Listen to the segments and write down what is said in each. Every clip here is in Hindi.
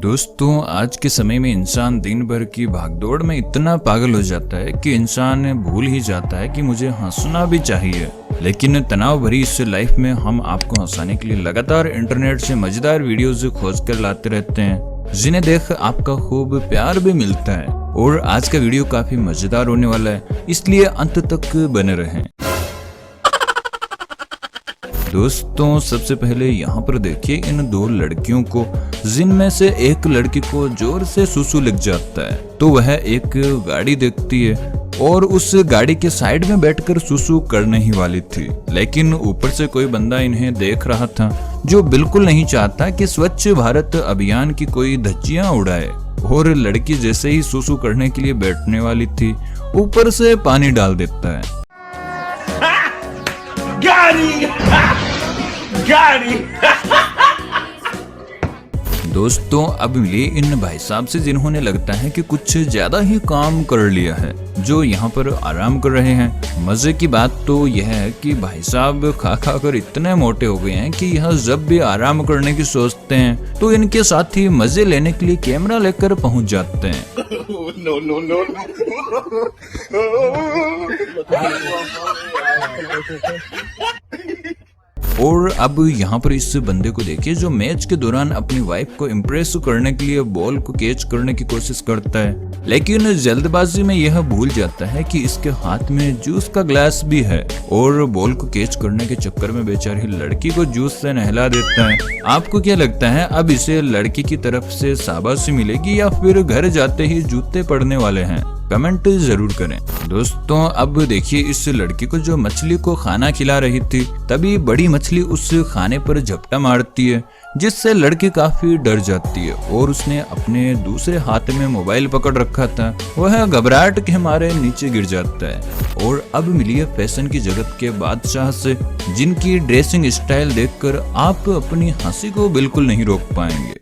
दोस्तों, आज के समय में इंसान दिन भर की भागदौड़ में इतना पागल हो जाता है कि इंसान भूल ही जाता है कि मुझे हंसना भी चाहिए। लेकिन तनाव भरी इस लाइफ में हम आपको हंसाने के लिए लगातार इंटरनेट से मजेदार वीडियोस खोज कर लाते रहते हैं, जिन्हें देख आपका खूब प्यार भी मिलता है। और आज का वीडियो काफी मजेदार होने वाला है, इसलिए अंत तक बने रहें। दोस्तों, सबसे पहले यहाँ पर देखिए इन दो लड़कियों को, जिनमें से एक लड़की को जोर से सुसु लग जाता है तो वह एक गाड़ी देखती है और उस गाड़ी के साइड में बैठकर सुसु करने ही वाली थी। लेकिन ऊपर से कोई बंदा इन्हें देख रहा था जो बिल्कुल नहीं चाहता कि स्वच्छ भारत अभियान की कोई धज्जियां उड़ाए। और लड़की जैसे ही सुसु करने के लिए बैठने वाली थी, ऊपर से पानी डाल देता है। दोस्तों, अब मिलिए इन भाई साहब से जिन्होंने लगता है कि कुछ ज्यादा ही काम कर लिया है, जो यहाँ पर आराम कर रहे हैं। मजे की बात तो यह है कि भाई साहब खा खा कर इतने मोटे हो गए हैं कि यह जब भी आराम करने की सोचते हैं तो इनके साथी मजे लेने के लिए कैमरा लेकर पहुंच जाते हैं। और अब यहाँ पर इस बंदे को देखिए जो मैच के दौरान अपनी वाइफ को इम्प्रेस करने के लिए बॉल को कैच करने की कोशिश करता है, लेकिन जल्दबाजी में यह भूल जाता है कि इसके हाथ में जूस का ग्लास भी है और बॉल को कैच करने के चक्कर में बेचारी लड़की को जूस से नहला देता है। आपको क्या लगता है, अब इसे लड़की की तरफ से शाबाशी मिलेगी या फिर घर जाते ही जूते पड़ने वाले हैं? कमेंट जरूर करें। दोस्तों, अब देखिए इस लड़की को जो मछली को खाना खिला रही थी, तभी बड़ी मछली उस खाने पर झपटा मारती है, जिससे लड़की काफी डर जाती है और उसने अपने दूसरे हाथ में मोबाइल पकड़ रखा था, वह घबराहट के मारे नीचे गिर जाता है। और अब मिलिए फैशन की जगत के बादशाह से, जिनकी ड्रेसिंग स्टाइल देखकर आप अपनी हंसी को बिल्कुल नहीं रोक पाएंगे।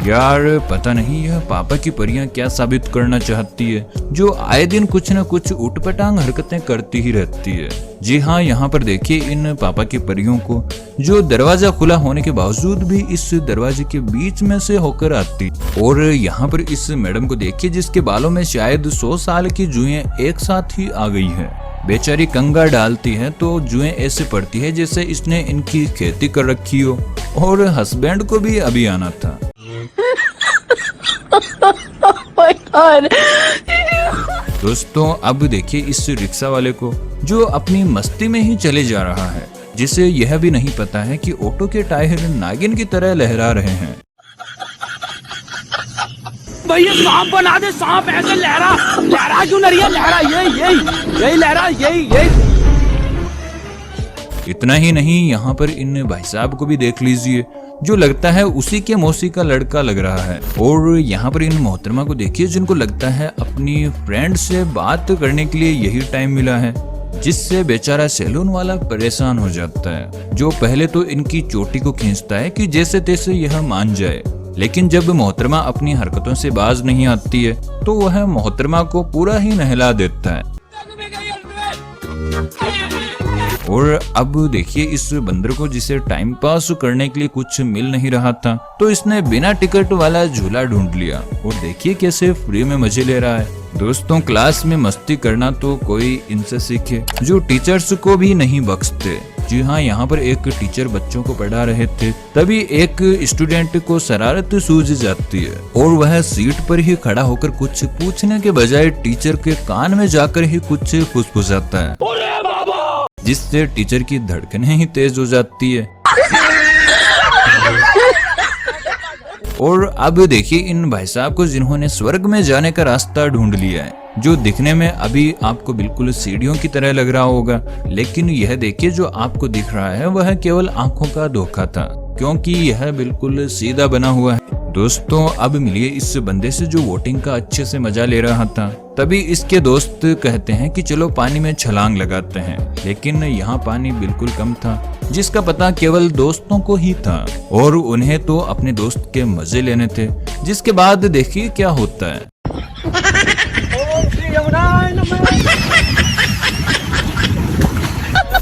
यार, पता नहीं यह पापा की परियां क्या साबित करना चाहती है, जो आए दिन कुछ न कुछ उटपटांग हरकतें करती ही रहती है। जी हाँ, यहाँ पर देखिए इन पापा की परियों को, जो दरवाजा खुला होने के बावजूद भी इस दरवाजे के बीच में से होकर आती। और यहाँ पर इस मैडम को देखिए जिसके बालों में शायद 100 साल की जुएं एक साथ ही आ गई है। बेचारी कंगा डालती है तो जुएं ऐसे पड़ती है जैसे इसने इनकी खेती कर रखी हो, और हस्बैंड को भी अभी आना था। दोस्तों, अब देखिए इस रिक्शा वाले को, जो अपनी मस्ती में ही चले जा रहा है, जिसे यह भी नहीं पता है कि ऑटो के टायर नागिन की तरह लहरा रहे हैं। भैया सांप बना दे, सांप ऐसे लहरा क्यों नहीं है? लहरा यही लहरा यही। इतना ही नहीं, यहाँ पर इन भाई साहब को भी देख लीजिए, जो लगता है उसी के मौसी का लड़का लग रहा है। और यहाँ पर इन मोहतरमा को देखिए जिनको लगता है अपनी फ्रेंड से बात करने के लिए यही टाइम मिला है, जिससे बेचारा सैलून वाला परेशान हो जाता है, जो पहले तो इनकी चोटी को खींचता है कि जैसे तैसे यह मान जाए। लेकिन जब मोहतरमा अपनी हरकतों से बाज नहीं आती है तो वह मोहतरमा को पूरा ही नहला देता है। और अब देखिए इस बंदर को, जिसे टाइम पास करने के लिए कुछ मिल नहीं रहा था, तो इसने बिना टिकट वाला झूला ढूंढ लिया और देखिए कैसे फ्री में मजे ले रहा है। दोस्तों, क्लास में मस्ती करना तो कोई इनसे सीखे, जो टीचर्स को भी नहीं बख्शते। जी हाँ, यहाँ पर एक टीचर बच्चों को पढ़ा रहे थे, तभी एक स्टूडेंट को शरारत सूझ जाती है और वह सीट पर ही खड़ा होकर कुछ पूछने के बजाय टीचर के कान में जाकर ही कुछ फुसफुसाता है, जिससे टीचर की धड़कनें ही तेज हो जाती है। और अब देखिए इन भाई साहब को, जिन्होंने स्वर्ग में जाने का रास्ता ढूंढ लिया है, जो दिखने में अभी आपको बिल्कुल सीढ़ियों की तरह लग रहा होगा, लेकिन यह देखिए जो आपको दिख रहा है वह केवल आंखों का धोखा था, क्योंकि यह बिल्कुल सीधा बना हुआ है। दोस्तों, अब मिलिए इस बंदे से जो वोटिंग का अच्छे से मजा ले रहा था, तभी इसके दोस्त कहते हैं कि चलो पानी में छलांग लगाते हैं, लेकिन यहाँ पानी बिल्कुल कम था, जिसका पता केवल दोस्तों को ही था और उन्हें तो अपने दोस्त के मजे लेने थे। जिसके बाद देखिए क्या होता है।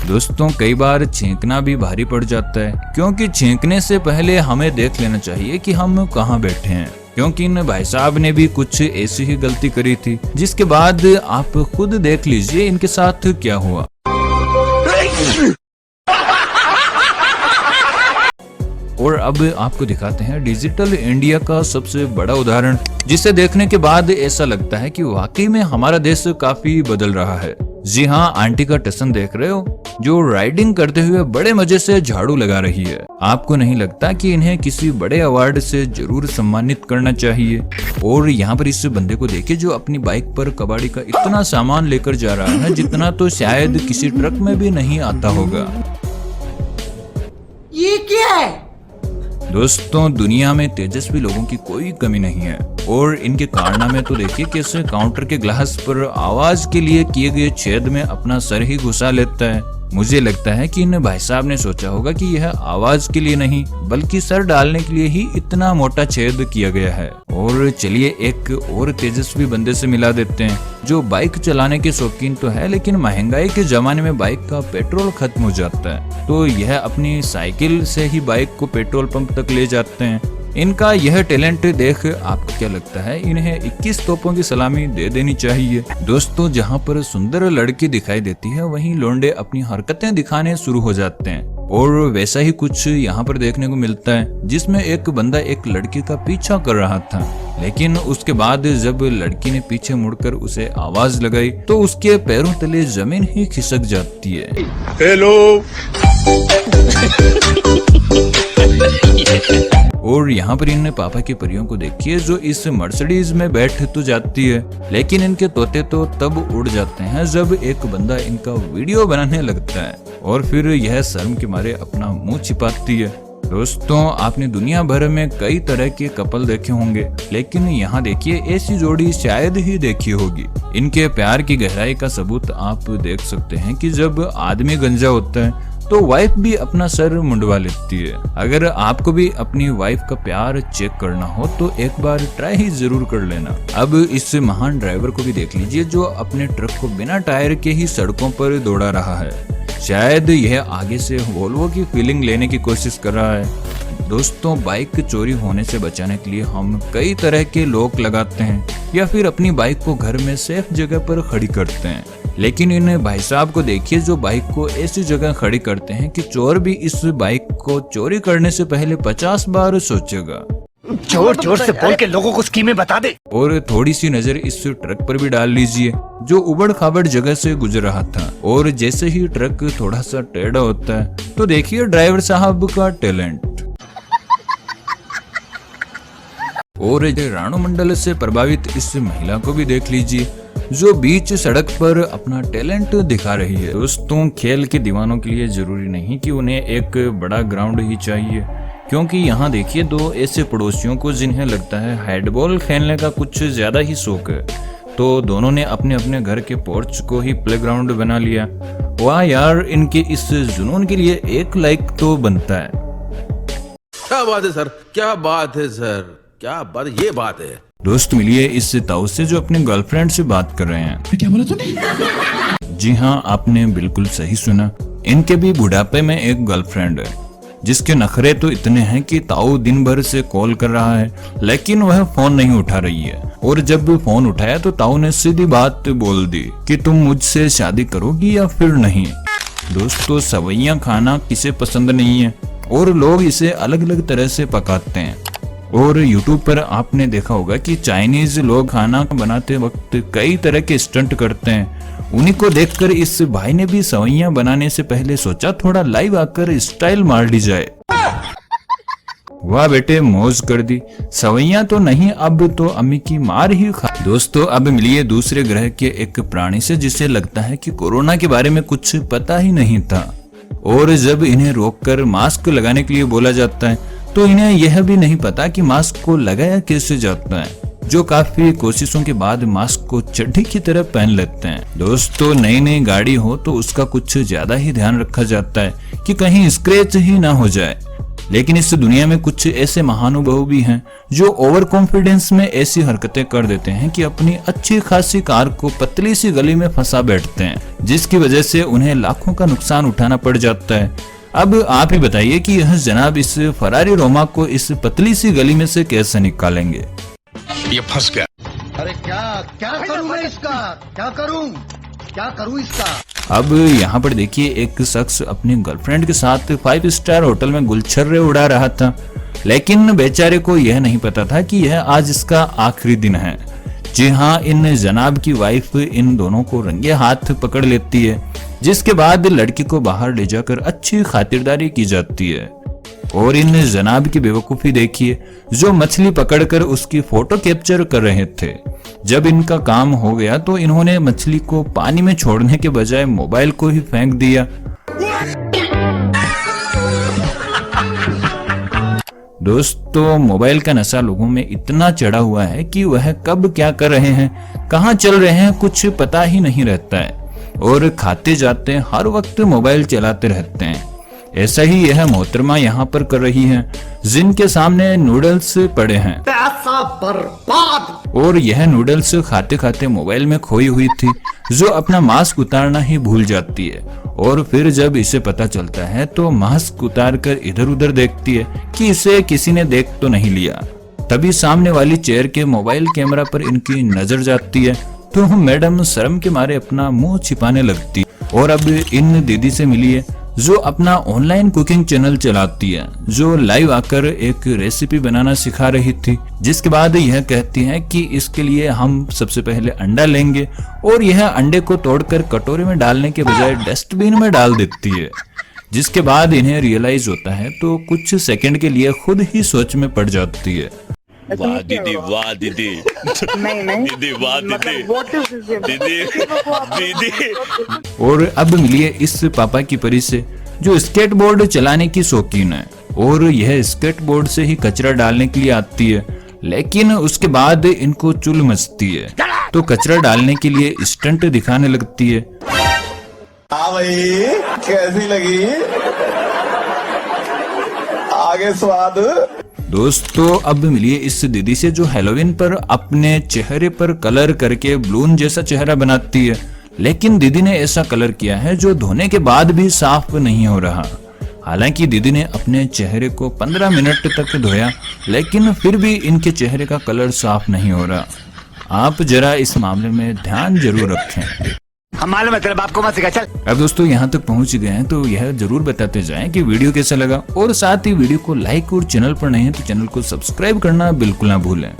दोस्तों, कई बार छींकना भी भारी पड़ जाता है, क्योंकि छींकने से पहले हमें देख लेना चाहिए कि हम कहाँ बैठे हैं। क्योंकि इन भाई साहब ने भी कुछ ऐसी ही गलती करी थी, जिसके बाद आप खुद देख लीजिए इनके साथ क्या हुआ। और अब आपको दिखाते हैं डिजिटल इंडिया का सबसे बड़ा उदाहरण, जिसे देखने के बाद ऐसा लगता है कि वाकई में हमारा देश काफी बदल रहा है। जी हाँ, आंटी का टसन देख रहे हो, जो राइडिंग करते हुए बड़े मजे से झाड़ू लगा रही है। आपको नहीं लगता कि इन्हें किसी बड़े अवार्ड से जरूर सम्मानित करना चाहिए? और यहाँ पर इस बंदे को देखिए जो अपनी बाइक पर कबाड़ी का इतना सामान लेकर जा रहा है जितना तो शायद किसी ट्रक में भी नहीं आता होगा। ये क्या है? दोस्तों, दुनिया में तेजस्वी लोगों की कोई कमी नहीं है, और इनके कारनामे तो देखिए कैसे काउंटर के ग्लास पर आवाज के लिए किए गए छेद में अपना सर ही घुसा लेता है। मुझे लगता है कि इन भाई साहब ने सोचा होगा कि यह आवाज के लिए नहीं बल्कि सर डालने के लिए ही इतना मोटा छेद किया गया है। और चलिए एक और तेजस्वी बंदे से मिला देते हैं, जो बाइक चलाने के शौकीन तो है, लेकिन महंगाई के जमाने में बाइक का पेट्रोल खत्म हो जाता है, तो यह अपनी साइकिल से ही बाइक को पेट्रोल पंप तक ले जाते हैं। इनका यह टैलेंट देख आपको क्या लगता है, इन्हें 21 तोपों की सलामी दे देनी चाहिए? दोस्तों, जहां पर सुंदर लड़की दिखाई देती है वहीं लोंडे अपनी हरकतें दिखाने शुरू हो जाते हैं। और वैसा ही कुछ यहाँ पर देखने को मिलता है, जिसमें एक बंदा एक लड़की का पीछा कर रहा था, लेकिन उसके बाद जब लड़की ने पीछे मुड़कर उसे आवाज लगाई तो उसके पैरों तले जमीन ही खिसक जाती है। हेलो। और यहाँ पर इन पापा की परियों को देखिए जो इस मर्सिडीज में बैठ तो जाती है, लेकिन इनके तोते तो तब उड़ जाते हैं जब एक बंदा इनका वीडियो बनाने लगता है, और फिर यह शर्म के मारे अपना मुंह छिपाती है। दोस्तों, आपने दुनिया भर में कई तरह के कपल देखे होंगे, लेकिन यहाँ देखिए ऐसी जोड़ी शायद ही देखी होगी। इनके प्यार की गहराई का सबूत आप देख सकते हैं कि जब आदमी गंजा होता है तो वाइफ भी अपना सर मुंडवा लेती है। अगर आपको भी अपनी वाइफ का प्यार चेक करना हो तो एक बार ट्राई ही जरूर कर लेना। अब इस महान ड्राइवर को भी देख लीजिए जो अपने ट्रक को बिना टायर के ही सड़कों पर दौड़ा रहा है। शायद यह आगे से वोल्वो की फीलिंग लेने की कोशिश कर रहा है। दोस्तों, बाइक चोरी होने से बचाने के लिए हम कई तरह के लॉक लगाते हैं या फिर अपनी बाइक को घर में सेफ जगह पर खड़ी करते हैं, लेकिन इन भाई साहब को देखिए जो बाइक को ऐसी जगह खड़ी करते हैं कि चोर भी इस बाइक को चोरी करने से पहले 50 बार सोचेगा। जोर जोर से बोल के लोगों को स्कीमें बता दे। और थोड़ी सी नजर इस ट्रक पर भी डाल लीजिए जो उबड़ खाबड़ जगह से गुजर रहा था, और जैसे ही ट्रक थोड़ा सा टेढ़ा होता है तो देखिए ड्राइवर साहब का टैलेंट। और राणु मंडल से प्रभावित इस महिला को भी देख लीजिए जो बीच सड़क पर अपना टैलेंट दिखा रही है। दोस्तों, खेल के दीवानों के लिए जरूरी नहीं कि उन्हें एक बड़ा ग्राउंड ही चाहिए, क्योंकि यहाँ देखिए दो ऐसे पड़ोसियों को जिन्हें लगता है हैंडबॉल खेलने का कुछ ज्यादा ही शौक है, तो दोनों ने अपने अपने घर के पोर्च को ही प्लेग्राउंड बना लिया। वाह यार, इनके इस जुनून के लिए 1 लाइक तो बनता है। क्या बात है सर, क्या बात है सर, क्या बात, ये बात है। दोस्त, मिलिए इस ताऊ से जो अपने गर्लफ्रेंड से बात कर रहे हैं। क्या बोला तूने? जी हाँ, आपने बिल्कुल सही सुना। इनके भी बुढ़ापे में एक गर्लफ्रेंड है जिसके नखरे तो इतने हैं कि ताऊ दिन भर से कॉल कर रहा है लेकिन वह फोन नहीं उठा रही है, और जब फोन उठाया तो ताऊ ने सीधी बात बोल दी कि तुम मुझसे शादी करोगी या फिर नहीं। दोस्तों, सवैयां खाना किसे पसंद नहीं है, और लोग इसे अलग अलग तरह से पकाते हैं। और YouTube पर आपने देखा होगा कि चाइनीज लोग खाना बनाते वक्त कई तरह के स्टंट करते हैं। उन्हीं को देखकर इस भाई ने भी सवैयां बनाने से पहले सोचा थोड़ा लाइव आकर स्टाइल मार ली जाए। वाह बेटे, मौज कर दी। सवैयां तो नहीं, अब तो अम्मी की मार ही खा। दोस्तों, अब मिलिए दूसरे ग्रह के एक प्राणी से जिसे लगता है कि कोरोना के बारे में कुछ पता ही नहीं था, और जब इन्हें रोककर मास्क लगाने के लिए बोला जाता है तो इन्हें यह भी नहीं पता कि मास्क को लगाया कैसे जाता है, जो काफी कोशिशों के बाद मास्क को चड्डी की तरह पहन लेते हैं। दोस्तों, नई नई गाड़ी हो तो उसका कुछ ज्यादा ही ध्यान रखा जाता है कि कहीं स्क्रैच ही ना हो जाए, लेकिन इस दुनिया में कुछ ऐसे महानुभाव भी हैं जो ओवर कॉन्फिडेंस में ऐसी हरकतें कर देते हैं कि अपनी अच्छी खासी कार को पतली सी गली में फंसा बैठते हैं, जिसकी वजह से उन्हें लाखों का नुकसान उठाना पड़ जाता है। अब आप ही बताइए कि यह जनाब इस फरारी रोमा को इस पतली सी गली में से कैसे निकालेंगे। ये फंस गया। अरे क्या क्या करूं मैं इसका, क्या करूं इसका। अब यहाँ पर देखिए एक शख्स अपनी गर्लफ्रेंड के साथ 5 स्टार होटल में गुलछर्रे उड़ा रहा था, लेकिन बेचारे को यह नहीं पता था कि यह आज इसका आखिरी दिन है। जी हाँ, इन जनाब की वाइफ इन दोनों को रंगे हाथ पकड़ लेती है, जिसके बाद लड़की को बाहर ले जाकर अच्छी खातिरदारी की जाती है। और इन जनाब की बेवकूफी देखिए, जो मछली पकड़कर उसकी फोटो कैप्चर कर रहे थे। जब इनका काम हो गया तो इन्होंने मछली को पानी में छोड़ने के बजाय मोबाइल को ही फेंक दिया। दोस्तों, मोबाइल का नशा लोगों में इतना चढ़ा हुआ है कि वह कब क्या कर रहे हैं, कहां चल रहे हैं, कुछ पता ही नहीं रहता है और खाते जाते हर वक्त मोबाइल चलाते रहते हैं। ऐसा ही यह मोहतरमा यहाँ पर कर रही हैं, जिनके सामने नूडल्स पड़े हैं। पैसा बर्बाद। और यह नूडल्स खाते खाते मोबाइल में खोई हुई थी, जो अपना मास्क उतारना ही भूल जाती है। और फिर जब इसे पता चलता है तो मास्क उतार कर इधर उधर देखती है कि इसे किसी ने देख तो नहीं लिया। तभी सामने वाली चेयर के मोबाइल कैमरा पर इनकी नजर जाती है, तो मैडम शर्म के मारे अपना मुंह छिपाने लगती। और अब इन दीदी से मिलिए जो अपना ऑनलाइन कुकिंग चैनल चलाती है, जो लाइव आकर एक रेसिपी बनाना सिखा रही थी, जिसके बाद यह कहती है कि इसके लिए हम सबसे पहले अंडा लेंगे और यह अंडे को तोड़कर कटोरे में डालने के बजाय डस्टबिन में डाल देती है। जिसके बाद इन्हें रियलाइज होता है तो कुछ सेकंड के लिए खुद ही सोच में पड़ जाती है। वाह दीदी, वाह दीदी, दीदी, वाह दीदी, दीदी। और अब मिलिए इस पापा की परी से, जो स्केटबोर्ड चलाने की शौकीन है और यह स्केटबोर्ड से ही कचरा डालने के लिए आती है, लेकिन उसके बाद इनको चुल मचती है तो कचरा डालने के लिए स्टंट दिखाने लगती है। हाँ भाई, कैसी लगी आगे स्वाद। दोस्तों, अब मिलिए इस दीदी से जो हैलोवीन पर अपने चेहरे पर कलर करके बलून जैसा चेहरा बनाती है, लेकिन दीदी ने ऐसा कलर किया है जो धोने के बाद भी साफ नहीं हो रहा। हालांकि दीदी ने अपने चेहरे को 15 मिनट तक धोया, लेकिन फिर भी इनके चेहरे का कलर साफ नहीं हो रहा। आप जरा इस मामले में ध्यान जरूर रखें। हम मालूम है तेरे बाप को मत सिखा, चल। अब दोस्तों यहाँ तक पहुँच गए हैं तो यह जरूर बताते जाएं कि वीडियो कैसा लगा, और साथ ही वीडियो को लाइक और चैनल पर नहीं है तो चैनल को सब्सक्राइब करना बिल्कुल ना भूलें।